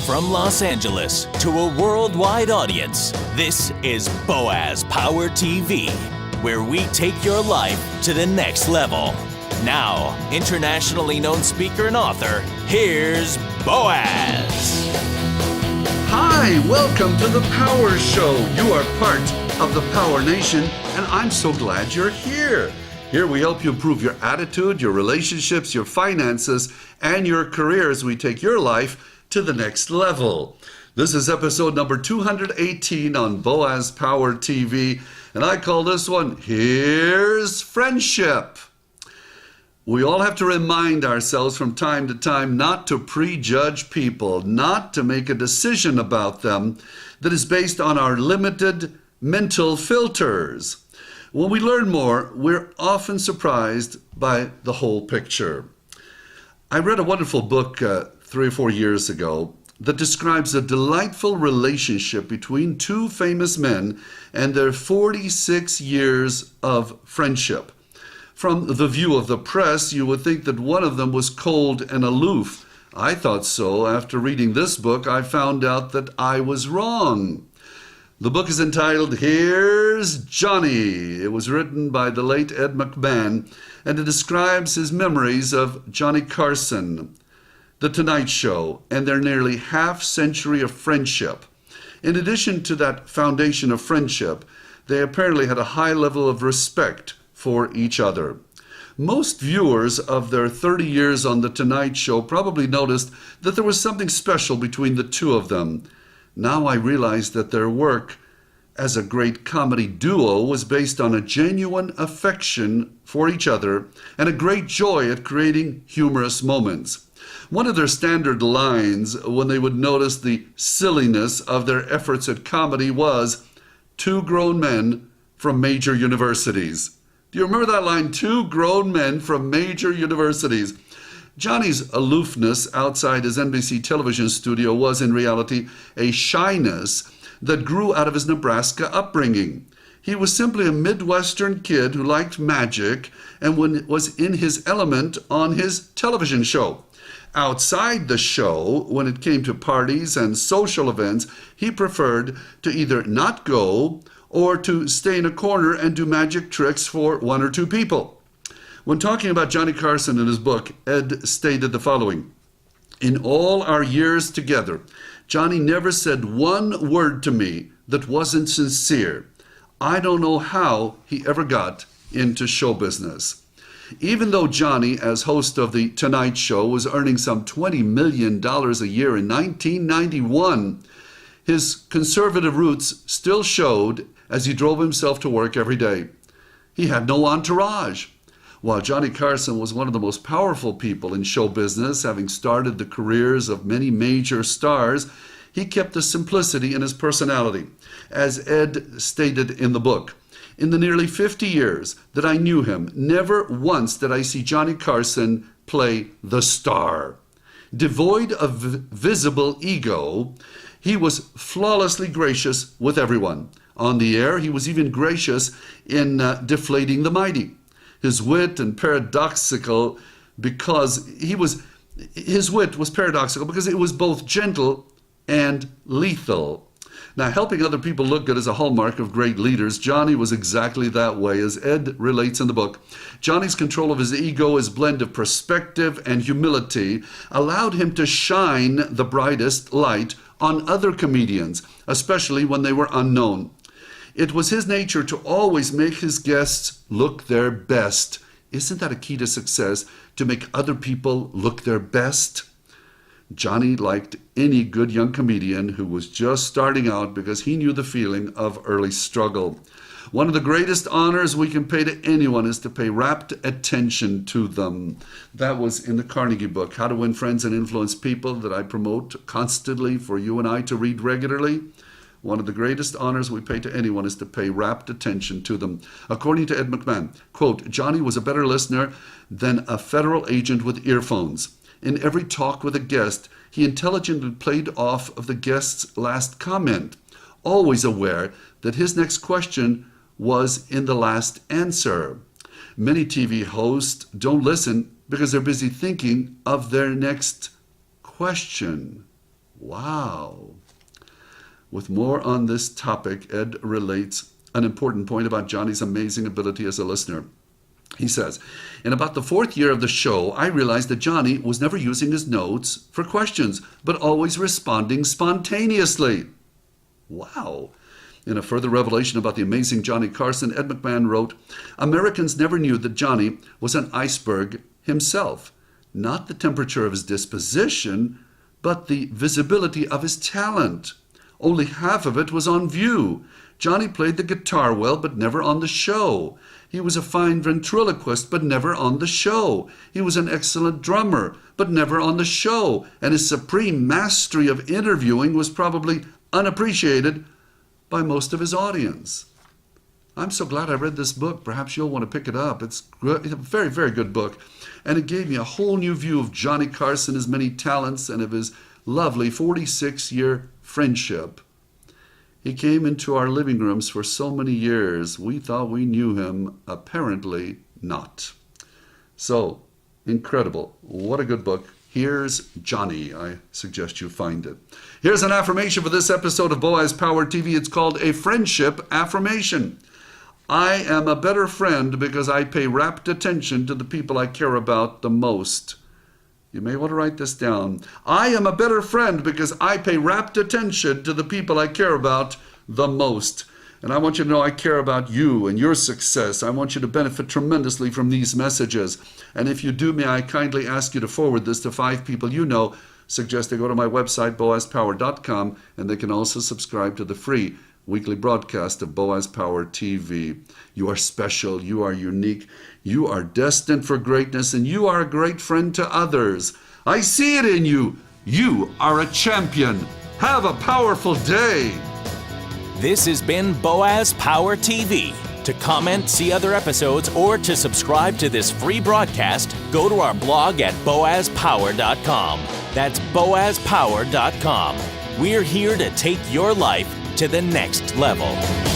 From Los Angeles to a worldwide audience, this is Boaz Power TV, where we take your life to the next level. Now, internationally known speaker and author, here's Boaz. Hi, welcome to the Power Show. You are part of the Power Nation, and I'm so glad you're here. Here we help you improve your attitude, your relationships, your finances, and your career as we take your life to the next level. This is episode number 218 on Boaz Power TV, and I call this one, Here's Friendship. We all have to remind ourselves from time to time not to prejudge people, not to make a decision about them that is based on our limited mental filters. When we learn more, we're often surprised by the whole picture. I read a wonderful book 3 or 4 years ago that describes a delightful relationship between two famous men and their 46 years of friendship. From the view of the press, you would think that one of them was cold and aloof. I thought so. After reading this book, I found out that I was wrong. The book is entitled, Here's Johnny. It was written by the late Ed McMahon, and it describes his memories of Johnny Carson, The Tonight Show, and their nearly half-century of friendship. In addition to that foundation of friendship, they apparently had a high level of respect for each other. Most viewers of their 30 years on The Tonight Show probably noticed that there was something special between the two of them. Now I realize that their work as a great comedy duo was based on a genuine affection for each other and a great joy at creating humorous moments. One of their standard lines when they would notice the silliness of their efforts at comedy was, two grown men from major universities. Do you remember that line? Two grown men from major universities. Johnny's aloofness outside his NBC television studio was in reality a shyness that grew out of his Nebraska upbringing. He was simply a Midwestern kid who liked magic and was in his element on his television show. Outside the show, when it came to parties and social events, he preferred to either not go or to stay in a corner and do magic tricks for one or two people. When talking about Johnny Carson in his book, Ed stated the following, in all our years together, Johnny never said one word to me that wasn't sincere. I don't know how he ever got into show business. Even though Johnny, as host of The Tonight Show, was earning some $20 million a year in 1991, his conservative roots still showed as he drove himself to work every day. He had no entourage. While Johnny Carson was one of the most powerful people in show business, having started the careers of many major stars, he kept the simplicity in his personality. As Ed stated in the book, in the nearly 50 years that I knew him, never once did I see Johnny Carson play the star. Devoid of visible ego, he was flawlessly gracious with everyone. On the air, he was even gracious in deflating the mighty. His wit was paradoxical because it was both gentle and lethal. Now, helping other people look good is a hallmark of great leaders. Johnny was exactly that way, as Ed relates in the book. Johnny's control of his ego, his blend of perspective and humility, allowed him to shine the brightest light on other comedians, especially when they were unknown. It was his nature to always make his guests look their best. Isn't that a key to success, to make other people look their best? Johnny liked any good young comedian who was just starting out because he knew the feeling of early struggle. One of the greatest honors we can pay to anyone is to pay rapt attention to them. That was in the Carnegie book, How to Win Friends and Influence People, that I promote constantly for you and I to read regularly. One of the greatest honors we pay to anyone is to pay rapt attention to them. According to Ed McMahon, quote, Johnny was a better listener than a federal agent with earphones. In every talk with a guest, he intelligently played off of the guest's last comment, always aware that his next question was in the last answer. Many TV hosts don't listen because they're busy thinking of their next question. Wow. With more on this topic, Ed relates an important point about Johnny's amazing ability as a listener. He says, in about the 4th year of the show, I realized that Johnny was never using his notes for questions, but always responding spontaneously. Wow. In a further revelation about the amazing Johnny Carson, Ed McMahon wrote, Americans never knew that Johnny was an iceberg himself. Not the temperature of his disposition, but the visibility of his talent. Only half of it was on view. Johnny played the guitar well, but never on the show. He was a fine ventriloquist, but never on the show. He was an excellent drummer, but never on the show. And his supreme mastery of interviewing was probably unappreciated by most of his audience. I'm so glad I read this book. Perhaps you'll want to pick it up. It's a very, very good book. And it gave me a whole new view of Johnny Carson, his many talents, and of his lovely 46-year friendship. He came into our living rooms for so many years. We thought we knew him. Apparently not. So, incredible. What a good book. Here's Johnny. I suggest you find it. Here's an affirmation for this episode of Boaz Power TV. It's called a Friendship Affirmation. I am a better friend because I pay rapt attention to the people I care about the most. You may want to write this down. I am a better friend because I pay rapt attention to the people I care about the most. And I want you to know I care about you and your success. I want you to benefit tremendously from these messages. And if you do, may I kindly ask you to forward this to 5 people you know. Suggest they go to my website, boazpower.com, and they can also subscribe to the free weekly broadcast of Boaz Power TV. You are special. You are unique. You are destined for greatness, and you are a great friend to others. I see it in you. You are a champion. Have a powerful day. This has been Boaz Power TV. To comment, see other episodes, or to subscribe to this free broadcast, go to our blog at boazpower.com. That's boazpower.com. We're here to take your life to the next level.